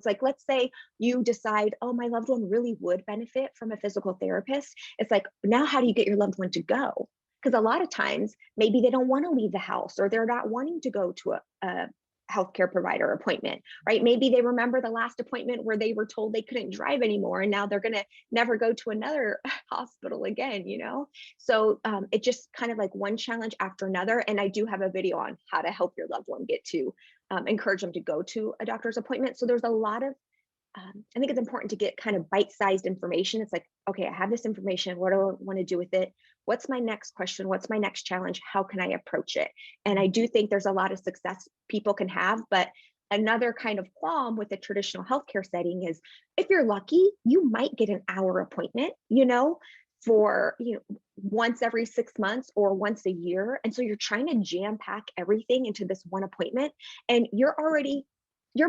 It's like, let's say you decide, oh, my loved one really would benefit from a physical therapist. It's like, now how do you get your loved one to go? Because a lot of times, maybe they don't want to leave the house, or they're not wanting to go to a healthcare provider appointment, right? Maybe they remember the last appointment where they were told they couldn't drive anymore, and now they're going to never go to another hospital again, you know? So it just kind of like one challenge after another. And I do have a video on how to help your loved one get to encourage them to go to a doctor's appointment. So there's a lot of I think it's important to get kind of bite-sized information. It's like, okay, I have this information. What do I want to do with it? What's my next question? What's my next challenge? How can I approach it? And I do think there's a lot of success people can have, but another kind of qualm with the traditional healthcare setting is if you're lucky, you might get an hour appointment, you know, for, you know, once every 6 months or once a year. And so you're trying to jam pack everything into this one appointment, and your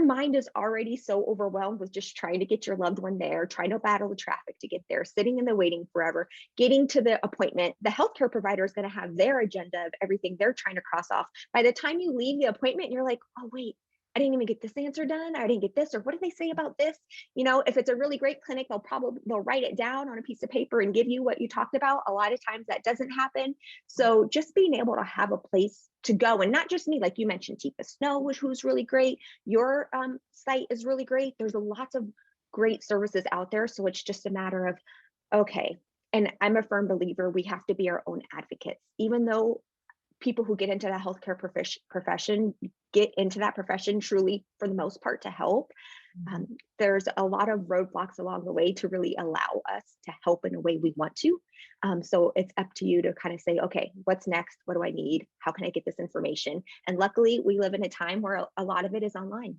mind is already so overwhelmed with just trying to get your loved one there, trying to battle the traffic to get there, sitting in the waiting forever, getting to the appointment. The healthcare provider is going to have their agenda of everything they're trying to cross off. By the time you leave the appointment, you're like, oh, wait, I didn't even get this answer done. I didn't get this, or what did they say about this? You know, if it's a really great clinic, they'll write it down on a piece of paper and give you what you talked about. A lot of times that doesn't happen. So just being able to have a place to go, and not just me, like you mentioned, Tifa Snow, who's really great. Your site is really great. There's a lots of great services out there. So it's just a matter of, okay, and I'm a firm believer we have to be our own advocates, even though people who get into the healthcare profession get into that profession truly for the most part to help. There's a lot of roadblocks along the way to really allow us to help in a way we want to. So it's up to you to kind of say, okay, what's next? What do I need? How can I get this information? And luckily we live in a time where a lot of it is online.